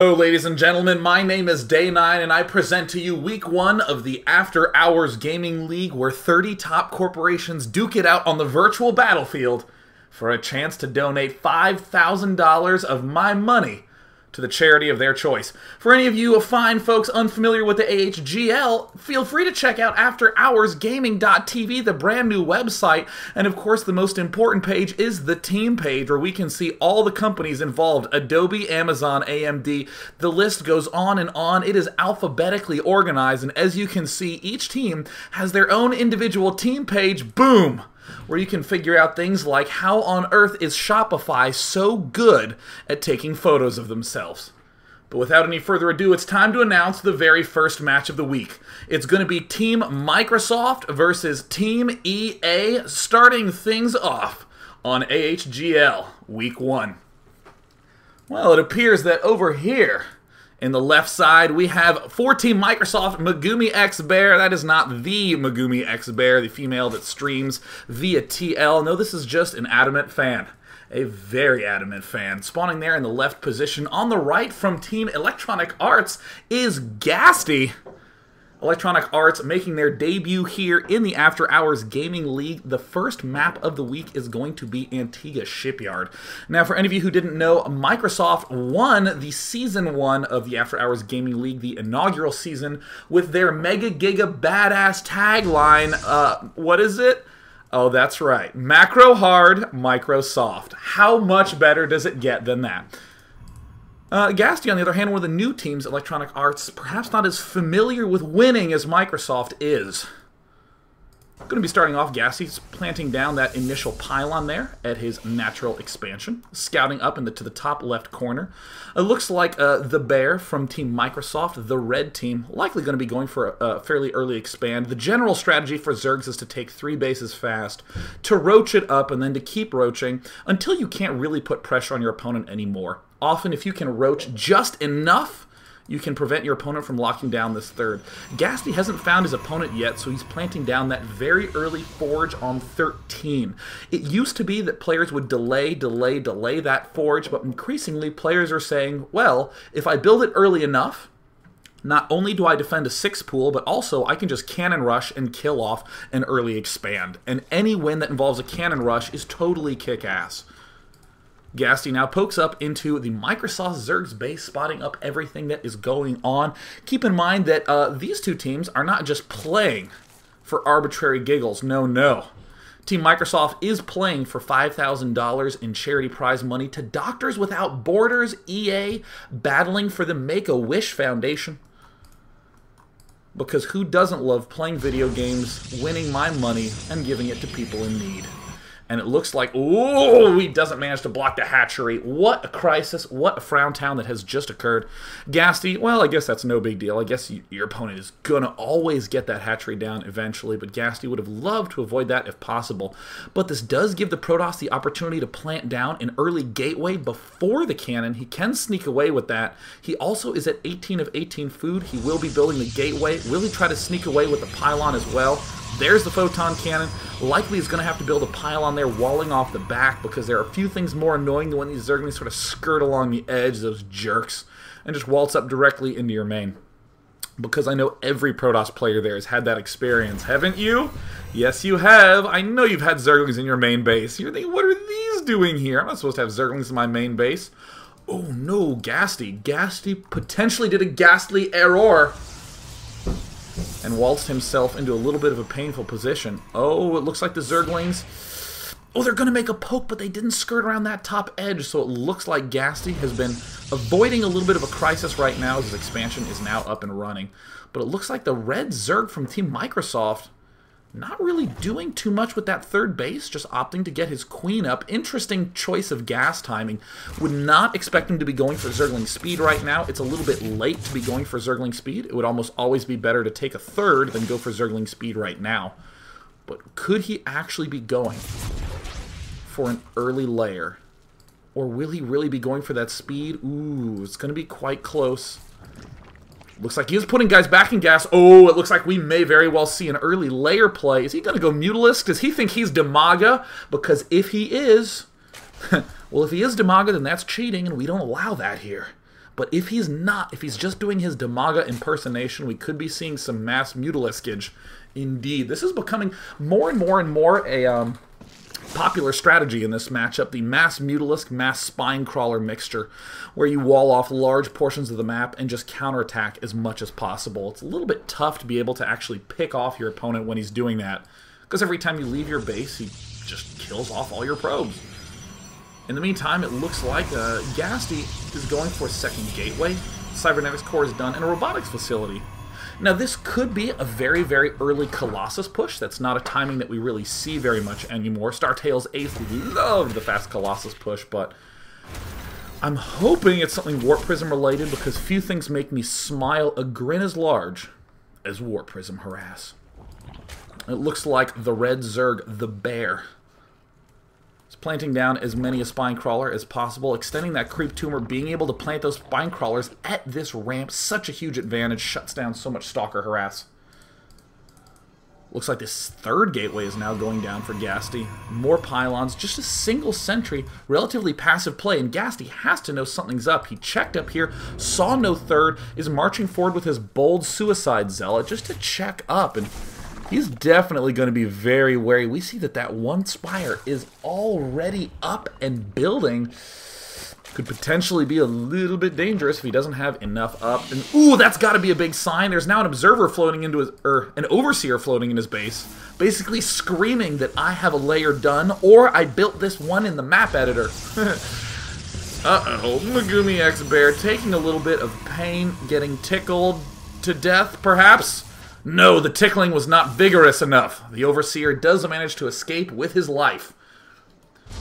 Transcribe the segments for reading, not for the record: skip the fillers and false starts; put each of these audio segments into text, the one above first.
Hello ladies and gentlemen, my name is Day9 and I present to you week 1 of the After Hours Gaming League, where 30 top corporations duke it out on the virtual battlefield for a chance to donate $5,000 of my money to the charity of their choice. For any of you fine folks unfamiliar with the AHGL, feel free to check out AfterHoursGaming.tv, the brand new website. And of course, the most important page is the team page, where we can see all the companies involved: Adobe, Amazon, AMD. The list goes on and on. It is alphabetically organized, and as you can see, each team has their own individual team page. Boom! Where you can figure out things like, how on earth is Shopify so good at taking photos of themselves? But without any further ado, it's time to announce the very first match of the week. It's going to be Team Microsoft versus Team EA, starting things off on AHGL Week 1. Well, it appears that over here in the left side, we have for Team Microsoft, Megumi X Bear. That is not the Megumi X Bear, the female that streams via TL. No, this is just an adamant fan. A very adamant fan. Spawning there in the left position. On the right from Team Electronic Arts is Gasty. Electronic Arts making their debut here in the After Hours Gaming League. The first map of the week is going to be Antigua Shipyard. Now, for any of you who didn't know, Microsoft won the Season 1 of the After Hours Gaming League, the inaugural season, with their Mega Giga Badass tagline. What is it? Oh, that's right. Macro hard, Microsoft. How much better does it get than that? Gasty, on the other hand, one of the new teams, Electronic Arts, perhaps not as familiar with winning as Microsoft is. Going to be starting off, Gasty's planting down that initial pylon there at his natural expansion, scouting up to the top left corner. It looks like the bear from Team Microsoft, the red team, likely going to be going for a fairly early expand. The general strategy for Zergs is to take 3 bases fast, to roach it up, and then to keep roaching until you can't really put pressure on your opponent anymore. Often, if you can roach just enough, you can prevent your opponent from locking down this third. Gasty hasn't found his opponent yet, so he's planting down that very early forge on 13. It used to be that players would delay that forge, but increasingly players are saying, well, if I build it early enough, not only do I defend a 6 pool, but also I can just cannon rush and kill off an early expand. And any win that involves a cannon rush is totally kick-ass. Gasty now pokes up into the Microsoft Zerg's base, spotting up everything that is going on. Keep in mind that these two teams are not just playing for arbitrary giggles. No, no. Team Microsoft is playing for $5,000 in charity prize money to Doctors Without Borders, EA, battling for the Make-A-Wish Foundation. Because who doesn't love playing video games, winning my money, and giving it to people in need? And it looks like, ooh, he doesn't manage to block the hatchery. What a crisis. What a frown town that has just occurred. Gasty, well, I guess that's no big deal. I guess your opponent is going to always get that hatchery down eventually, but Gasty would have loved to avoid that if possible. But this does give the Protoss the opportunity to plant down an early gateway before the cannon. He can sneak away with that. He also is at 18 of 18 food. He will be building the gateway. Will he try to sneak away with the pylon as well? There's the photon cannon. Likely is going to have to build a pylon there walling off the back, because there are a few things more annoying than when these Zerglings sort of skirt along the edge, those jerks, and just waltz up directly into your main. Because I know every Protoss player there has had that experience, haven't you? Yes, you have. I know you've had Zerglings in your main base. You're thinking, what are these doing here? I'm not supposed to have Zerglings in my main base. Oh no, Gasty. Gasty potentially did a ghastly error and waltzed himself into a little bit of a painful position. Oh, it looks like the Zerglings, oh, they're going to make a poke, but they didn't skirt around that top edge, so it looks like Gasty has been avoiding a little bit of a crisis right now as his expansion is now up and running. But it looks like the red Zerg from Team Microsoft not really doing too much with that third base, just opting to get his queen up. Interesting choice of gas timing. Would not expect him to be going for Zergling speed right now. It's a little bit late to be going for Zergling speed. It would almost always be better to take a third than go for Zergling speed right now. But could he actually be going for an early layer? Or will he really be going for that speed? Ooh, it's going to be quite close. Looks like he is putting guys back in gas. Oh, it looks like we may very well see an early layer play. Is he going to go Mutalisk? Does he think he's Demaga? Because if he is, well, if he is Demaga, then that's cheating, and we don't allow that here. But if he's not, if he's just doing his Demaga impersonation, we could be seeing some mass Mutaliskage. Indeed, this is becoming more and more and more a popular strategy in this matchup, the mass Mutalisk, mass Spinecrawler mixture, where you wall off large portions of the map and just counterattack as much as possible. It's a little bit tough to be able to actually pick off your opponent when he's doing that, because every time you leave your base, he just kills off all your probes. In the meantime, it looks like Gasty is going for a second gateway. Cybernetics core is done, and a robotics facility. Now, this could be a very, very early Colossus push. That's not a timing that we really see very much anymore. StarTales Ace loved the fast Colossus push, but I'm hoping it's something Warp Prism related, because few things make me smile a grin as large as Warp Prism harass. It looks like the red Zerg, the bear, planting down as many a Spinecrawler as possible, extending that creep tumor, being able to plant those Spinecrawlers at this ramp, such a huge advantage, shuts down so much Stalker harass. Looks like this third gateway is now going down for Gasty. More pylons, just a single sentry, relatively passive play, and Gasty has to know something's up. He checked up here, saw no third, is marching forward with his bold Suicide Zealot just to check up, and he's definitely going to be very wary. We see that that one Spire is already up and building. Could potentially be a little bit dangerous if he doesn't have enough up. And ooh, that's got to be a big sign. There's now an Observer floating into his, an Overseer floating in his base, basically screaming that I have a layer done, or I built this one in the map editor. Uh-oh, Megumi X Bear taking a little bit of pain, getting tickled to death, perhaps? No, the tickling was not vigorous enough. The Overseer does manage to escape with his life.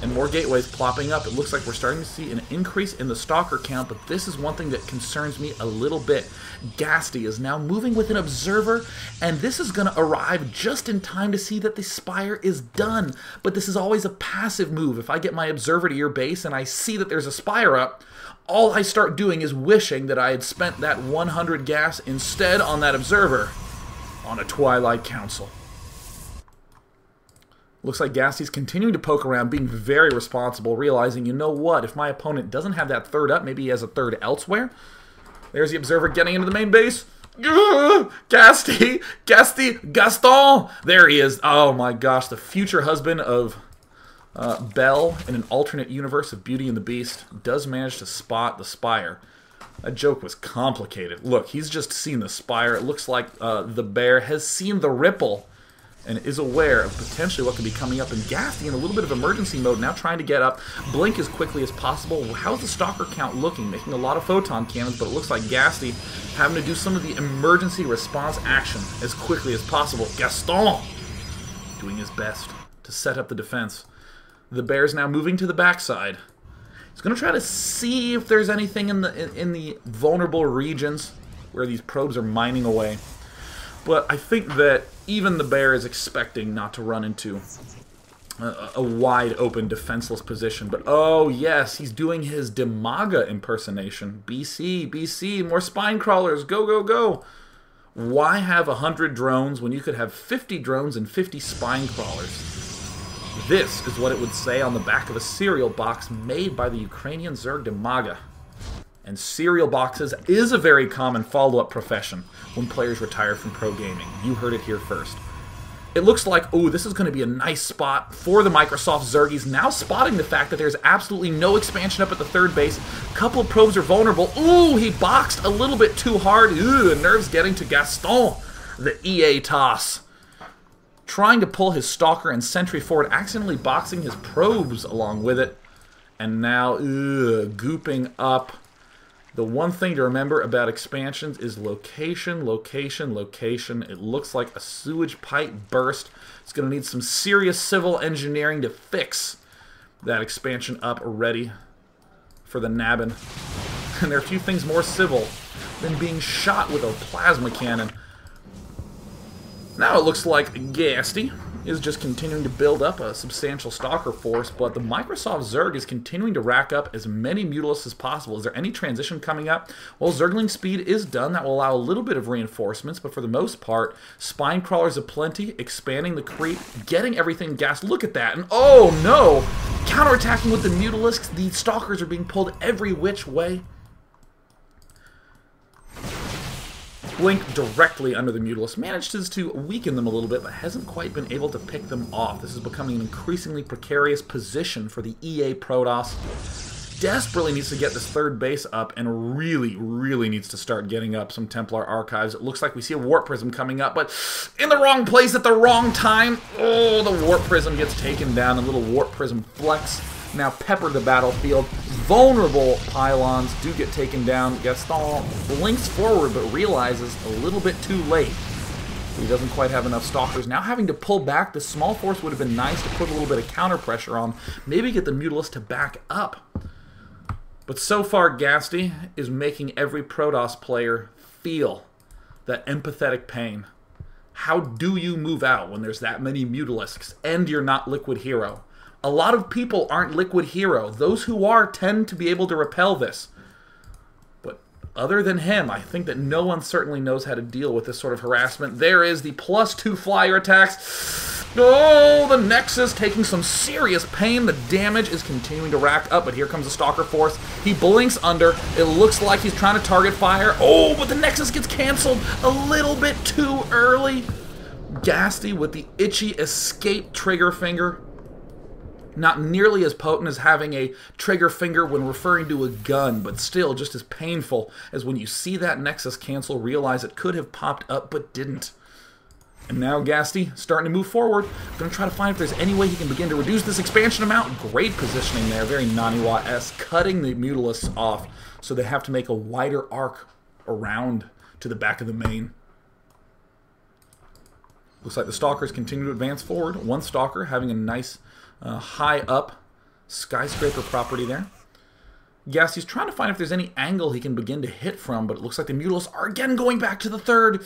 And more gateways plopping up. It looks like we're starting to see an increase in the Stalker count, but this is one thing that concerns me a little bit. Gasty is now moving with an Observer, and this is going to arrive just in time to see that the Spire is done. But this is always a passive move. If I get my Observer to your base and I see that there's a Spire up, all I start doing is wishing that I had spent that 100 gas instead on that Observer on a Twilight Council. Looks like Gasty's continuing to poke around, being very responsible, realizing, you know what, if my opponent doesn't have that third up, maybe he has a third elsewhere. There's the Observer getting into the main base. Gasty! Gaston! There he is. Oh my gosh, the future husband of Belle in an alternate universe of Beauty and the Beast does manage to spot the Spire. That joke was complicated. Look, he's just seen the Spire. It looks like the bear has seen the ripple and is aware of potentially what could be coming up. And Gasty in a little bit of emergency mode, now trying to get up, blink as quickly as possible. How's the Stalker count looking? Making a lot of photon cannons, but it looks like Gasty having to do some of the emergency response action as quickly as possible. Gaston doing his best to set up the defense. The bear's now moving to the backside. He's going to try to see if there's anything in the vulnerable regions where these probes are mining away. But I think that even the bear is expecting not to run into a wide open defenseless position. But oh yes, he's doing his Demaga impersonation. BC, more Spinecrawlers, go, go, go. Why have 100 drones when you could have 50 drones and 50 Spinecrawlers? This is what it would say on the back of a cereal box made by the Ukrainian Zerg Demaga. And cereal boxes is a very common follow-up profession when players retire from pro gaming. You heard it here first. It looks like, ooh, this is going to be a nice spot for the Microsoft Zergies, now spotting the fact that there's absolutely no expansion up at the third base. A couple of probes are vulnerable. Ooh, he boxed a little bit too hard. Ooh, nerves getting to Gaston, the EA toss. Trying to pull his Stalker and Sentry forward, accidentally boxing his probes along with it. And now, gooping up. The one thing to remember about expansions is location, location, location. It looks like a sewage pipe burst. It's going to need some serious civil engineering to fix that expansion up ready for the nabbing. And there are a few things more civil than being shot with a plasma cannon. Now it looks like Gasty is just continuing to build up a substantial Stalker force, but the Microsoft Zerg is continuing to rack up as many Mutalisks as possible. Is there any transition coming up? Well, Zergling speed is done. That will allow a little bit of reinforcements, but for the most part, Spinecrawlers aplenty, expanding the creep, getting everything gassed. Look at that, and oh no! Counterattacking with the Mutalisks, the Stalkers are being pulled every which way. Blink directly under the Mutalisk. Manages to weaken them a little bit, but hasn't quite been able to pick them off. This is becoming an increasingly precarious position for the EA Protoss. Desperately needs to get this third base up and really, really needs to start getting up some Templar archives. It looks like we see a Warp Prism coming up, but in the wrong place at the wrong time. Oh, the Warp Prism gets taken down. A little Warp Prism flex now pepper the battlefield. Vulnerable pylons do get taken down. Gaston blinks forward but realizes a little bit too late. He doesn't quite have enough Stalkers. Now having to pull back, the small force would have been nice to put a little bit of counter pressure on. Maybe get the Mutalisk to back up. But so far, Gasty is making every Protoss player feel that empathetic pain. How do you move out when there's that many Mutalisks and you're not Liquid Hero? A lot of people aren't Liquid Hero. Those who are tend to be able to repel this. But other than him, I think that no one certainly knows how to deal with this sort of harassment. There is the +2 flyer attacks. Oh, the Nexus taking some serious pain. The damage is continuing to rack up, but here comes the Stalker Force. He blinks under. It looks like he's trying to target fire. Oh, but the Nexus gets canceled a little bit too early. Gasty with the itchy escape trigger finger. Not nearly as potent as having a trigger finger when referring to a gun, but still just as painful as when you see that Nexus cancel, realize it could have popped up but didn't. And now Gasty starting to move forward. Going to try to find if there's any way he can begin to reduce this expansion amount. Great positioning there, very Naniwa-esque, cutting the Mutalisks off so they have to make a wider arc around to the back of the main. Looks like the Stalkers continue to advance forward. One Stalker having a nice high up skyscraper property there. Gasty's trying to find if there's any angle he can begin to hit from, but it looks like the Mutalisks are again going back to the third.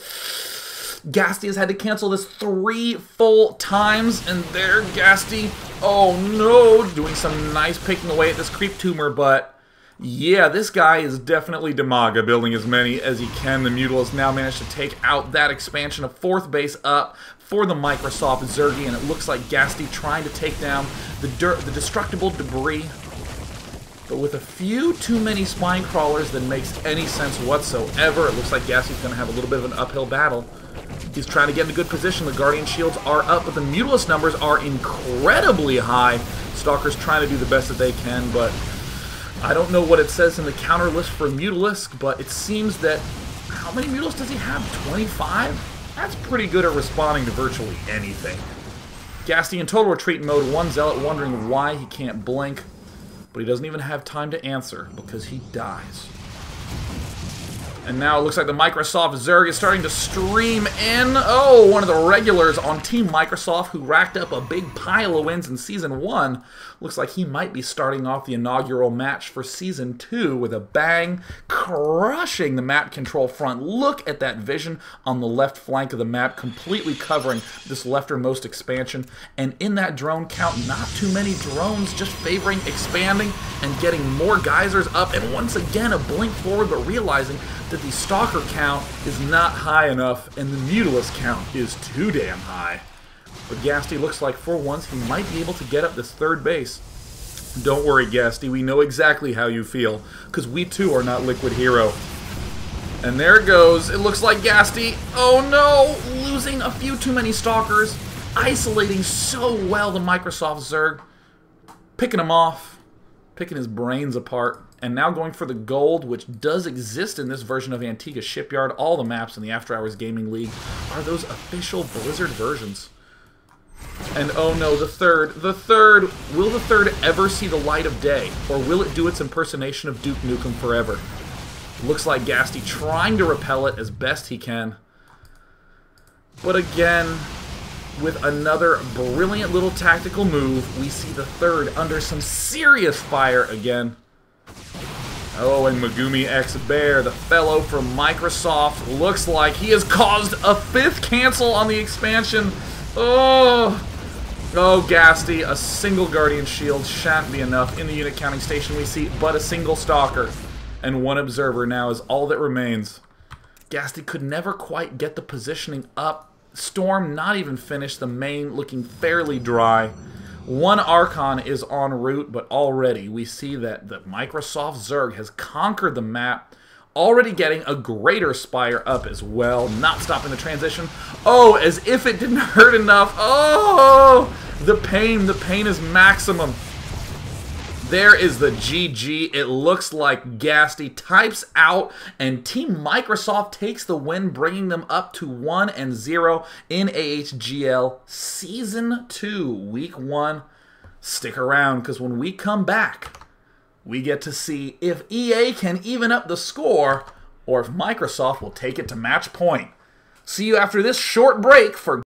Gasty has had to cancel this 3 full times, and there Gasty, oh no, doing some nice picking away at this creep tumor, but yeah, this guy is definitely Demaga, building as many as he can. The Mutalisks now managed to take out that expansion of 4th base up for the Microsoft Zergy, and it looks like Gasty trying to take down the destructible debris, but with a few too many spine crawlers that makes any sense whatsoever. It looks like Gasty's going to have a little bit of an uphill battle. He's trying to get in a good position. The Guardian Shields are up, but the Mutalisk numbers are incredibly high. Stalker's trying to do the best that they can, but I don't know what it says in the counter list for Mutalisk, but it seems that... How many Mutalisks does he have? 25? That's pretty good at responding to virtually anything. Gasty in total retreat mode. One Zealot wondering why he can't blink, but he doesn't even have time to answer because he dies. And now it looks like the Microsoft Zerg is starting to stream in. Oh, one of the regulars on Team Microsoft who racked up a big pile of wins in Season 1. Looks like he might be starting off the inaugural match for Season 2 with a bang, crushing the map control front. Look at that vision on the left flank of the map, completely covering this leftermost expansion. And in that drone count, not too many drones, just favoring expanding and getting more geysers up. And once again, a blink forward, but realizing that the Stalker count is not high enough and the Mutalisk count is too damn high. But Gasty looks like for once he might be able to get up this 3rd base. Don't worry, Gasty, we know exactly how you feel, because we too are not Liquid Hero. And there it goes. It looks like Gasty, oh no, losing a few too many Stalkers, isolating so well the Microsoft Zerg, picking him off, picking his brains apart. And now going for the gold, which does exist in this version of Antigua Shipyard. All the maps in the After Hours Gaming League are those official Blizzard versions. And oh no, the third. Will the third ever see the light of day? Or will it do its impersonation of Duke Nukem forever? Looks like Gasty trying to repel it as best he can. But again, with another brilliant little tactical move, we see the third under some serious fire again. Oh, and Megumi X Bear, the fellow from Microsoft, looks like he has caused a 5th cancel on the expansion. Oh, Gasty, a single Guardian Shield shan't be enough. In the unit counting station we see but a single Stalker, and 1 Observer now is all that remains. Gasty could never quite get the positioning up. Storm not even finished, the main looking fairly dry. 1 Archon is en route, but already we see that the Microsoft Zerg has conquered the map already getting a greater spire up as well, not stopping the transition. Oh, as if it didn't hurt enough. Oh, the pain is maximum. There is the GG. It looks like Gasty types out, and Team Microsoft takes the win, bringing them up to 1-0 in AHGL Season 2, Week 1. Stick around, because when we come back, we get to see if EA can even up the score, or if Microsoft will take it to match point. See you after this short break for